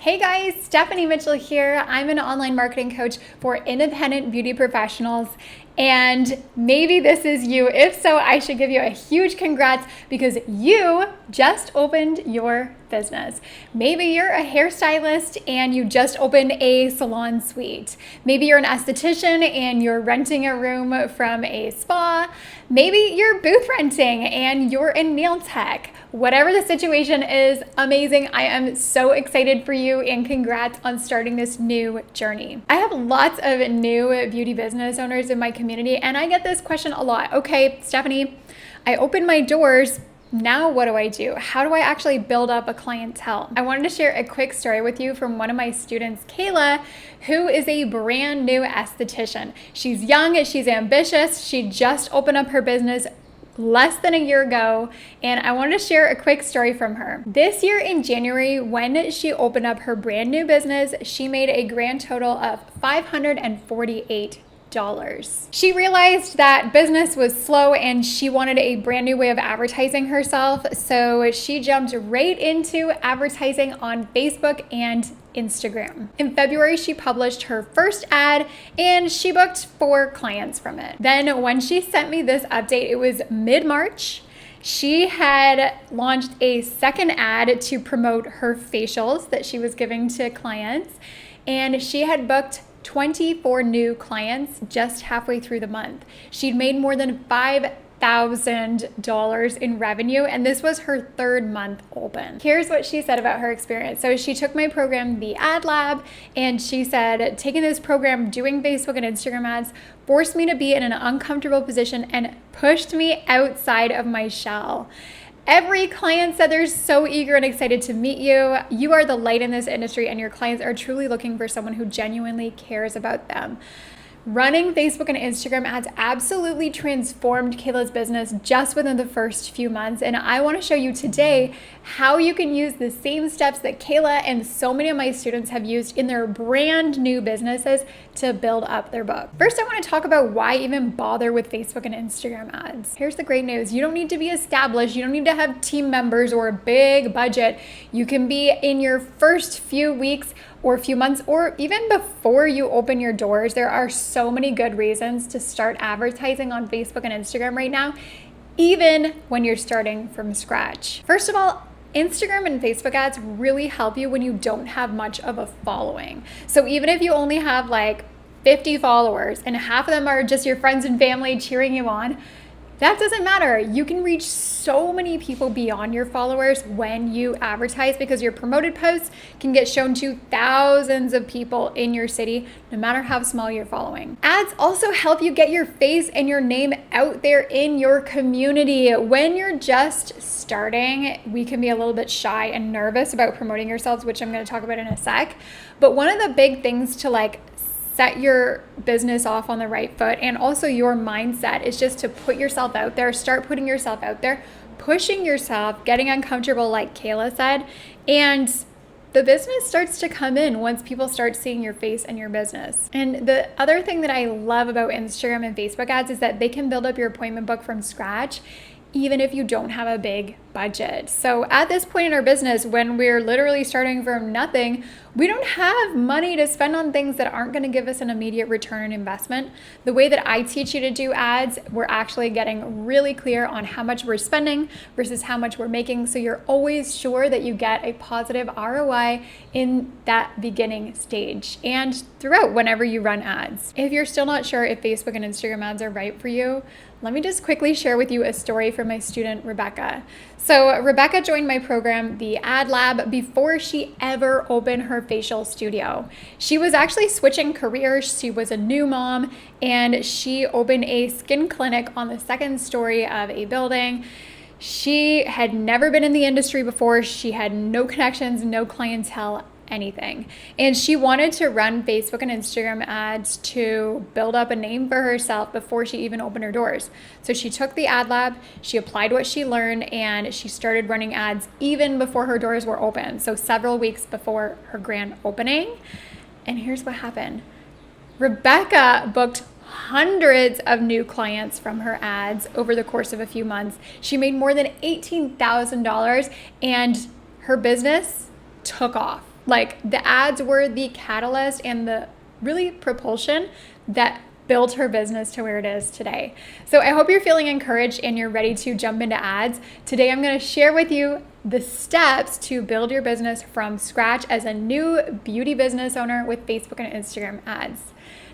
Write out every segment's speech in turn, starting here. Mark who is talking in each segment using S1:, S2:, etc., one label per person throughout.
S1: Hey guys, Stephanie Mitchell here. I'm an online marketing coach for independent beauty professionals, and maybe this is you. If so, I should give you a huge congrats because you just opened your business. Maybe you're a hairstylist and you just opened a salon suite. Maybe you're an esthetician and you're renting a room from a spa. Maybe you're booth renting and you're in nail tech. Whatever the situation is, amazing. I am so excited for you and congrats on starting this new journey. I have lots of new beauty business owners in my community and I get this question a lot. Okay, Stephanie, I opened my doors. Now what do I do? How do I actually build up a clientele? I wanted to share a quick story with you from one of my students, Kayla, who is a brand new esthetician. She's young, she's ambitious, she just opened up her business less than a year ago, and I wanted to share a quick story from her. This year in January, when she opened up her brand new business, she made a grand total of $548. She realized that business was slow and she wanted a brand new way of advertising herself, so she jumped right into advertising on Facebook and Instagram. In February, she published her first ad and she booked 4 clients from it. Then when she sent me this update, it was mid-March. She had launched a second ad to promote her facials that she was giving to clients, and she had booked 24 new clients just halfway through the month. She'd made more than $5,000 in revenue, and this was her 3rd month open. Here's what she said about her experience. So she took my program, the Ad Lab, and she said, taking this program, doing Facebook and Instagram ads, forced me to be in an uncomfortable position and pushed me outside of my shell. Every client said they're so eager and excited to meet you. You are the light in this industry and your clients are truly looking for someone who genuinely cares about them. Running Facebook and Instagram ads absolutely transformed Kayla's business just within the first few months, and I want to show you today how you can use the same steps that Kayla and so many of my students have used in their brand new businesses to build up their book. First, I want to talk about why even bother with Facebook and Instagram ads. Here's the great news. You don't need to be established. You don't need to have team members or a big budget. You can be in your first few weeks or a few months, or even before you open your doors. There are so many good reasons to start advertising on Facebook and Instagram right now, even when you're starting from scratch. First of all, Instagram and Facebook ads really help you when you don't have much of a following. So even if you only have like 50 followers and half of them are just your friends and family cheering you on, that doesn't matter. You can reach so many people beyond your followers when you advertise, because your promoted posts can get shown to thousands of people in your city, no matter how small your following. Ads also help you get your face and your name out there in your community. When you're just starting, we can be a little bit shy and nervous about promoting yourselves, which I'm going to talk about in a sec. But one of the big things to set your business off on the right foot, and also your mindset, is just to put yourself out there, start putting yourself out there, pushing yourself, getting uncomfortable like Kayla said, and the business starts to come in once people start seeing your face and your business. And the other thing that I love about Instagram and Facebook ads is that they can build up your appointment book from scratch, even if you don't have a big budget. So at this point in our business, when we're literally starting from nothing, we don't have money to spend on things that aren't going to give us an immediate return on investment. The way that I teach you to do ads, we're actually getting really clear on how much we're spending versus how much we're making, so you're always sure that you get a positive ROI in that beginning stage and throughout whenever you run ads. If you're still not sure if Facebook and Instagram ads are right for you, let me just quickly share with you a story from my student, Rebecca. So Rebecca joined my program, the Ad Lab, before she ever opened her facial studio. She was actually switching careers. She was a new mom, and she opened a skin clinic on the 2nd story of a building. She had never been in the industry before. She had no connections, no clientele, anything. And she wanted to run Facebook and Instagram ads to build up a name for herself before she even opened her doors. So she took the Ad Lab, she applied what she learned, and she started running ads even before her doors were open. So several weeks before her grand opening. And here's what happened. Rebecca booked hundreds of new clients from her ads over the course of a few months. She made more than $18,000 and her business took off. Like, the ads were the catalyst and the really propulsion that built her business to where it is today. So I hope you're feeling encouraged and you're ready to jump into ads. Today I'm going to share with you the steps to build your business from scratch as a new beauty business owner with Facebook and Instagram ads.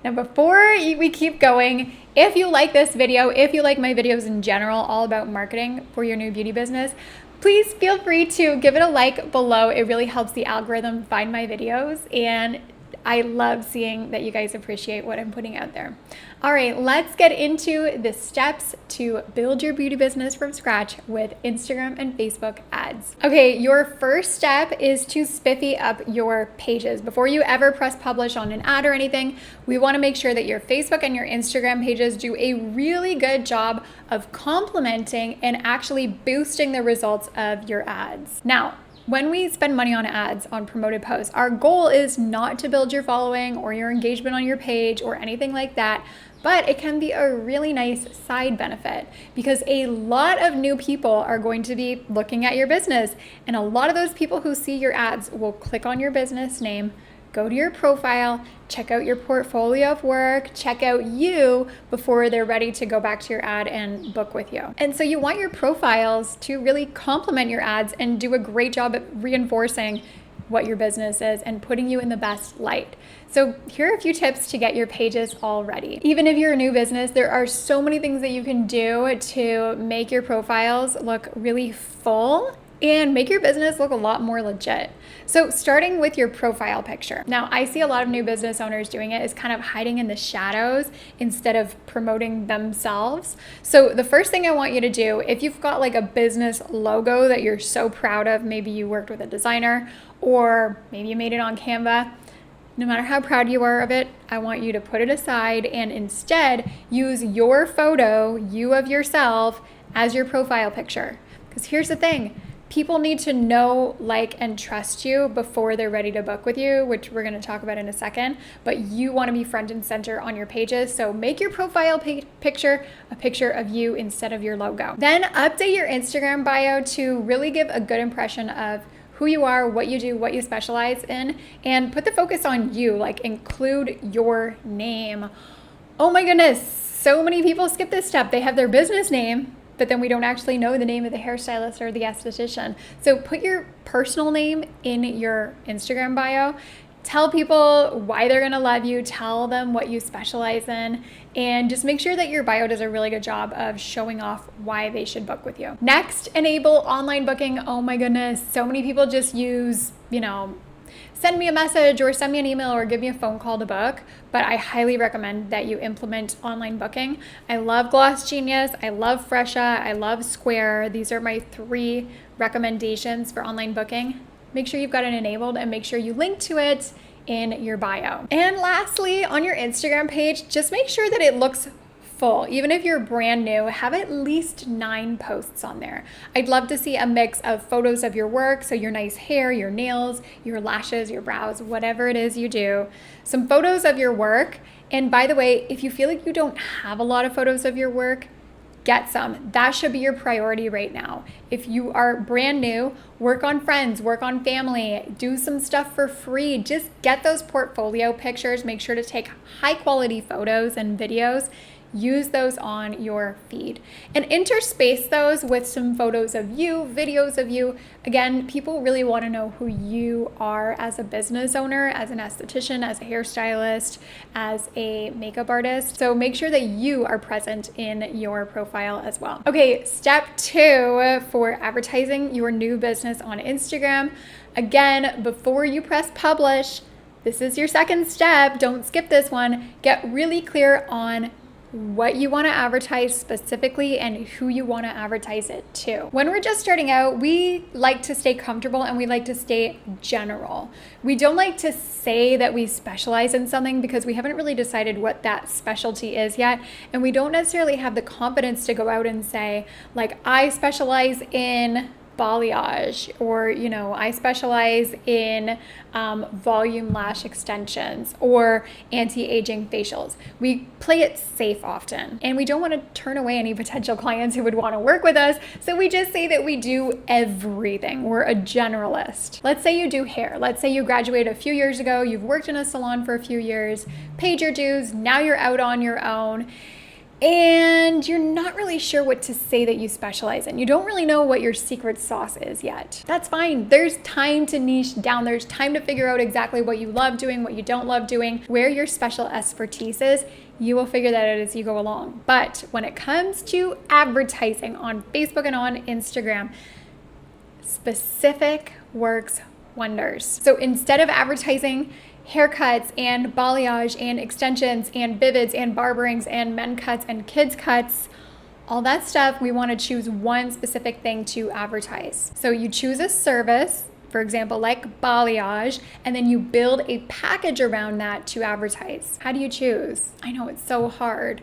S1: Now, before we keep going, if you like this video, if you like my videos in general, all about marketing for your new beauty business, please feel free to give it a like below. It really helps the algorithm find my videos, and I love seeing that you guys appreciate what I'm putting out there. All right, let's get into the steps to build your beauty business from scratch with Instagram and Facebook ads. Okay, your first step is to spiffy up your pages. Before you ever press publish on an ad or anything, we want to make sure that your Facebook and your Instagram pages do a really good job of complementing and actually boosting the results of your ads. Now, when we spend money on ads, on promoted posts, our goal is not to build your following or your engagement on your page or anything like that, but it can be a really nice side benefit because a lot of new people are going to be looking at your business, and a lot of those people who see your ads will click on your business name, go to your profile, check out your portfolio of work, check out you before they're ready to go back to your ad and book with you. And so you want your profiles to really complement your ads and do a great job at reinforcing what your business is and putting you in the best light. So here are a few tips to get your pages all ready. Even if you're a new business, there are so many things that you can do to make your profiles look really full and make your business look a lot more legit. So starting with your profile picture. Now, I see a lot of new business owners doing it is kind of hiding in the shadows instead of promoting themselves. So the first thing I want you to do, if you've got like a business logo that you're so proud of, maybe you worked with a designer or maybe you made it on Canva, no matter how proud you are of it, I want you to put it aside and instead use your photo, you of yourself, as your profile picture. Because here's the thing, people need to know, like, and trust you before they're ready to book with you, which we're going to talk about in a second, but you want to be front and center on your pages. So make your profile picture a picture of you instead of your logo. Then update your Instagram bio to really give a good impression of who you are, what you do, what you specialize in, and put the focus on you, like include your name. Oh my goodness, so many people skip this step. They have their business name, but then we don't actually know the name of the hairstylist or the esthetician. So put your personal name in your Instagram bio. Tell people why they're gonna love you, tell them what you specialize in, and just make sure that your bio does a really good job of showing off why they should book with you. Next, enable online booking. Oh my goodness, so many people just use, send me a message or send me an email or give me a phone call to book, but I highly recommend that you implement online booking. I love Gloss Genius, I love Fresha, I love Square. These are my 3 recommendations for online booking. Make sure you've got it enabled and make sure you link to it in your bio. And lastly, on your Instagram page, just make sure that it looks full. Even if you're brand new, have at least 9 posts on there. I'd love to see a mix of photos of your work, so your nice hair, your nails, your lashes, your brows, whatever it is you do. Some photos of your work. And by the way, if you feel like you don't have a lot of photos of your work, get some. That should be your priority right now. If you are brand new, work on friends, work on family, do some stuff for free. Just get those portfolio pictures. Make sure to take high quality photos and videos. Use those on your feed and interspace those with some photos of you, videos of you. Again, people really want to know who you are as a business owner, as an esthetician, as a hairstylist, as a makeup artist. So make sure that you are present in your profile as well. Okay, step 2 for advertising your new business on Instagram. Again, before you press publish, this is your second step. Don't skip this one. Get really clear on what you want to advertise specifically and who you want to advertise it to. When we're just starting out, we like to stay comfortable and we like to stay general. We don't like to say that we specialize in something because we haven't really decided what that specialty is yet. And we don't necessarily have the confidence to go out and say, like, I specialize in balayage, or, I specialize in volume lash extensions or anti-aging facials. We play it safe often, and we don't want to turn away any potential clients who would want to work with us. So we just say that we do everything. We're a generalist. Let's say you do hair. Let's say you graduated a few years ago, you've worked in a salon for a few years, paid your dues, now you're out on your own, and you're not really sure what to say that you specialize in. You don't really know what your secret sauce is yet. That's fine. There's time to niche down. There's time to figure out exactly what you love doing, what you don't love doing, where your special expertise is. You will figure that out as you go along. But when it comes to advertising on Facebook and on Instagram, specific works wonders. So instead of advertising haircuts and balayage and extensions and vivids and barberings and men cuts and kids cuts, all that stuff, we want to choose one specific thing to advertise. So you choose a service, for example, like balayage, and then you build a package around that to advertise. How do you choose? I know it's so hard.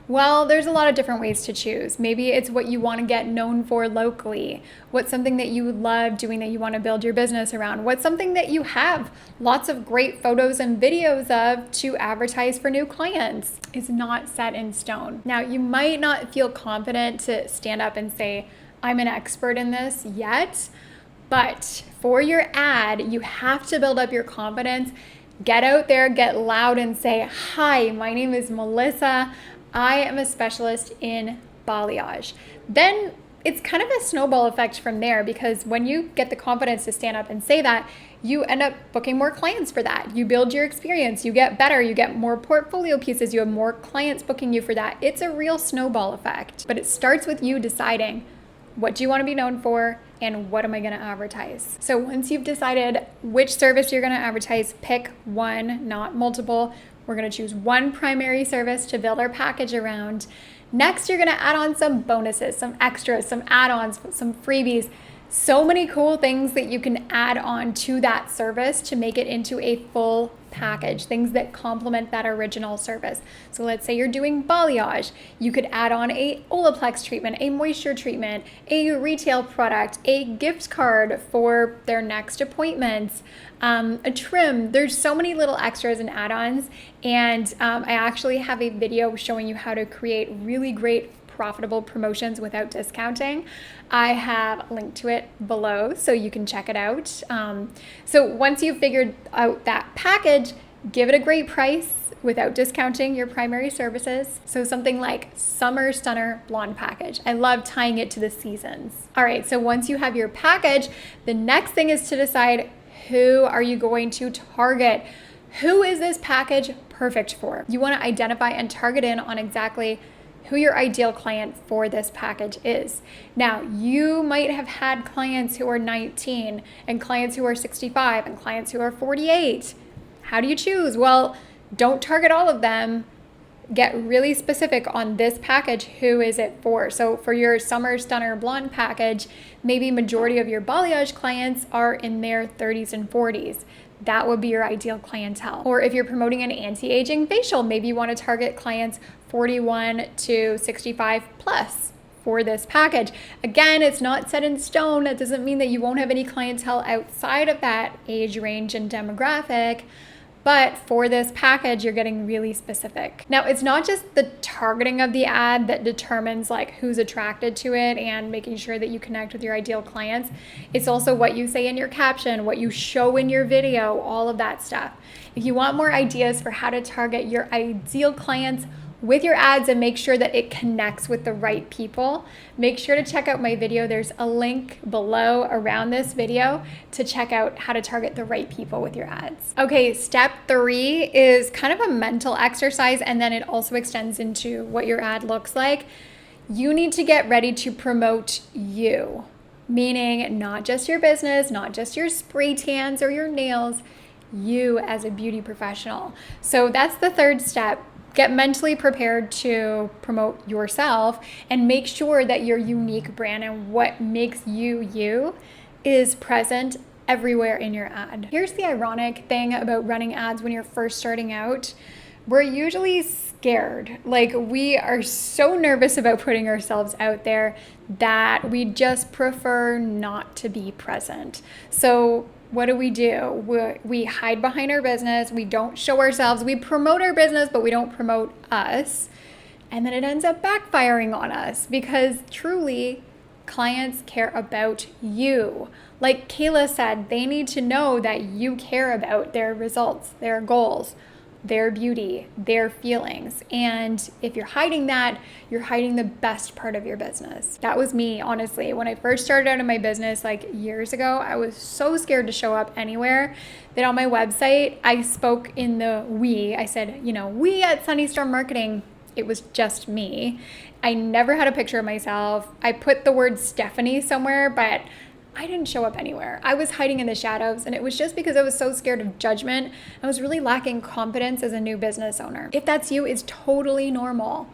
S1: Well, there's a lot of different ways to choose. Maybe it's what you want to get known for locally. What's something that you love doing that you want to build your business around? What's something that you have lots of great photos and videos of to advertise for new clients? It's not set in stone. Now, you might not feel confident to stand up and say, I'm an expert in this yet, but for your ad, you have to build up your confidence. Get out there, get loud, and say, hi, my name is Melissa. I am a specialist in balayage. Then it's kind of a snowball effect from there, because when you get the confidence to stand up and say that, you end up booking more clients for that. You build your experience, you get better, you get more portfolio pieces, you have more clients booking you for that. It's a real snowball effect, but it starts with you deciding, what do you want to be known for, and what am I going to advertise? So once you've decided which service you're going to advertise, pick one, not multiple. We're going to choose one primary service to build our package around. Next, you're going to add on some bonuses, some extras, some add-ons, some freebies. So many cool things that you can add on to that service to make it into a full package, things that complement that original service. So let's say you're doing balayage. You could add on a Olaplex treatment, a moisture treatment, a retail product, a gift card for their next appointments, a trim. There's so many little extras and add-ons. And I actually have a video showing you how to create really great profitable promotions without discounting. I have a link to it below so you can check it out. So once you've figured out that package, give it a great price without discounting your primary services. So something like Summer Stunner Blonde Package. I love tying it to the seasons. All right, so once you have your package, the next thing is to decide, who are you going to target? Who is this package perfect for? You want to identify and target in on exactly who your ideal client for this package is. Now, you might have had clients who are 19 and clients who are 65 and clients who are 48. How do you choose? Well, don't target all of them. Get really specific on this package. Who is it for? So for your Summer Stunner Blonde package, maybe majority of your balayage clients are in their 30s and 40s. That would be your ideal clientele. Or if you're promoting an anti-aging facial, maybe you want to target clients 41 to 65 plus for this package. Again, it's not set in stone. That doesn't mean that you won't have any clientele outside of that age range and demographic. But for this package, you're getting really specific. Now, it's not just the targeting of the ad that determines like who's attracted to it and making sure that you connect with your ideal clients. It's also what you say in your caption, what you show in your video, all of that stuff. If you want more ideas for how to target your ideal clients with your ads and make sure that it connects with the right people, make sure to check out my video. There's a link below around this video to check out how to target the right people with your ads. Okay, step 3 is kind of a mental exercise, and then it also extends into what your ad looks like. You need to get ready to promote you, meaning not just your business, not just your spray tans or your nails, you as a beauty professional. So that's the third step. Get mentally prepared to promote yourself and make sure that your unique brand and what makes you you is present everywhere in your ad. Here's the ironic thing about running ads when you're first starting out. we're usually scared. Like, we are so nervous about putting ourselves out there that we just prefer not to be present. So what do? We hide behind our business. We don't show ourselves. We promote our business, but we don't promote us. And then it ends up backfiring on us because truly, clients care about you. Like Kayla said, they need to know that you care about their results, their goals, their beauty, their feelings. And if you're hiding that, you're hiding the best part of your business. That was me, honestly. When I first started out in my business like years ago, I was so scared to show up anywhere that on my website, I spoke in the we. I said, we at Sunny Storm Marketing. It was just me. I never had a picture of myself. I put the word Stephanie somewhere, but I didn't show up anywhere. I was hiding in the shadows, and it was just because I was so scared of judgment. I was really lacking confidence as a new business owner. If that's you, it's totally normal.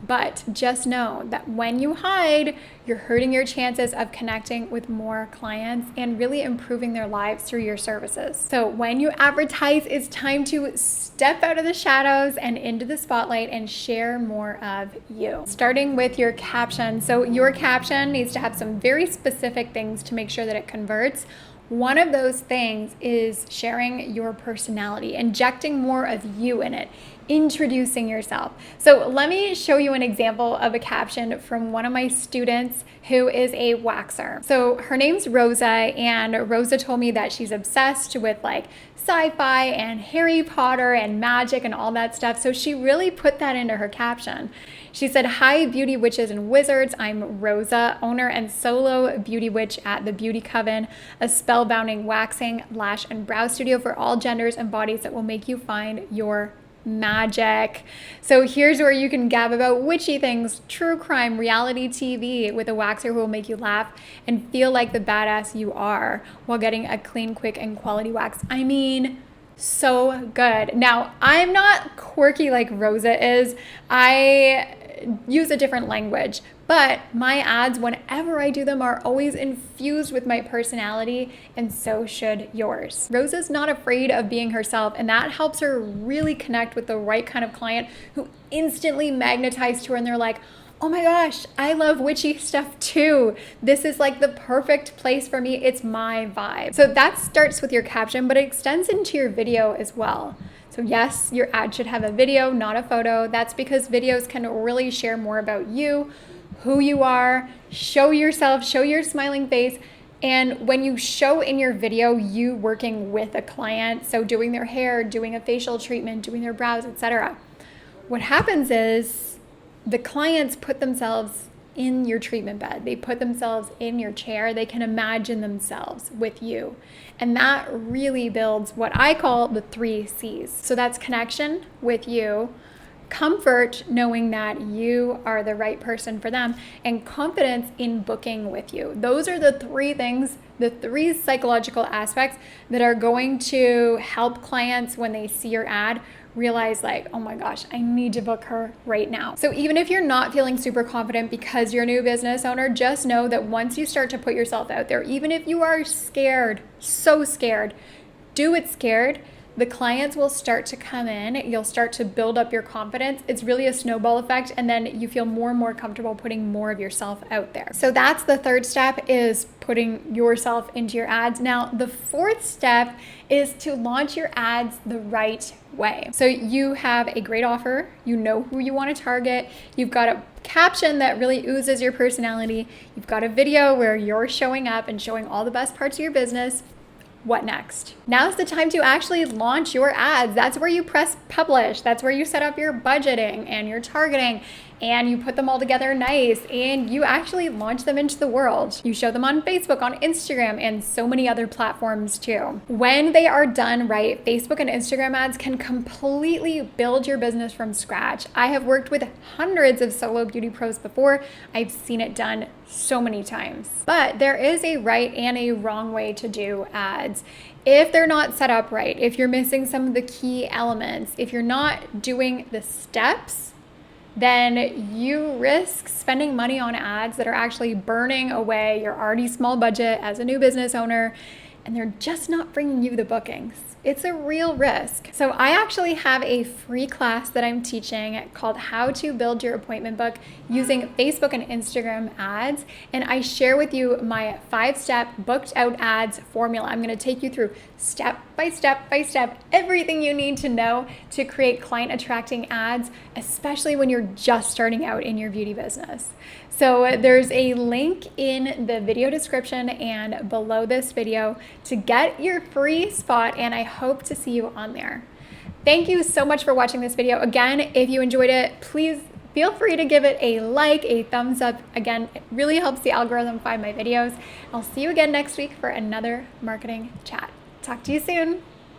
S1: But just know that when you hide, you're hurting your chances of connecting with more clients and really improving their lives through your services. So when you advertise, it's time to step out of the shadows and into the spotlight and share more of you. Starting with your caption. So your caption needs to have some very specific things to make sure that it converts. One of those things is sharing your personality, injecting more of you in it, introducing yourself. So let me show you an example of a caption from one of my students who is a waxer. So her name's Rosa, and Rosa told me that she's obsessed with like sci-fi and Harry Potter and magic and all that stuff. So she really put that into her caption. She said, "Hi, beauty witches and wizards. I'm Rosa, owner and solo beauty witch at the Beauty Coven, a spellbinding waxing, lash, and brow studio for all genders and bodies that will make you find your magic." So here's where you can gab about witchy things, true crime, reality TV with a waxer who will make you laugh and feel like the badass you are while getting a clean, quick, and quality wax. I mean, so good. Now, I'm not quirky like Rosa is. I use a different language, but my ads, whenever I do them, are always infused with my personality, and so should yours. Rosa's not afraid of being herself, and that helps her really connect with the right kind of client who instantly magnetize to her, and they're like, "Oh my gosh, I love witchy stuff too. This is like the perfect place for me. It's my vibe." So that starts with your caption, but it extends into your video as well. So yes, your ad should have a video, not a photo. That's because videos can really share more about you, who you are, show yourself, show your smiling face. And when you show in your video you working with a client, so doing their hair, doing a facial treatment, doing their brows, etc., what happens is the clients put themselves in your treatment bed. They put themselves in your chair. They can imagine themselves with you. And that really builds what I call the 3 C's. So that's connection with you, comfort knowing that you are the right person for them, and confidence in booking with you. Those are the 3 things, the 3 psychological aspects that are going to help clients when they see your ad realize like, oh my gosh, I need to book her right now. So even if you're not feeling super confident because you're a new business owner, just know that once you start to put yourself out there, even if you are scared, so scared, do it scared, the clients will start to come in. You'll start to build up your confidence. It's really a snowball effect, and then you feel more and more comfortable putting more of yourself out there. So that's the 3rd step, is putting yourself into your ads. Now, the 4th step is to launch your ads the right way. So you have a great offer, you know who you want to target, you've got a caption that really oozes your personality, you've got a video where you're showing up and showing all the best parts of your business. What next? Now's the time to actually launch your ads. That's where you press publish. That's where you set up your budgeting and your targeting, and you put them all together nice, and you actually launch them into the world. You show them on Facebook, on Instagram, and so many other platforms too. When they are done right, Facebook and Instagram ads can completely build your business from scratch. I have worked with hundreds of solo beauty pros before. I've seen it done so many times. But there is a right and a wrong way to do ads. If they're not set up right, if you're missing some of the key elements, if you're not doing the steps, then you risk spending money on ads that are actually burning away your already small budget as a new business owner, and they're just not bringing you the bookings. It's a real risk. So I actually have a free class that I'm teaching called How to Build Your Appointment Book using Facebook and Instagram ads. And I share with you my 5-step booked out ads formula. I'm going to take you through step by step everything you need to know to create client attracting ads, especially when you're just starting out in your beauty business. So there's a link in the video description and below this video to get your free spot, and I hope to see you on there. Thank you so much for watching this video. Again, if you enjoyed it, please feel free to give it a like, a thumbs up. Again, it really helps the algorithm find my videos. I'll see you again next week for another marketing chat. Talk to you soon.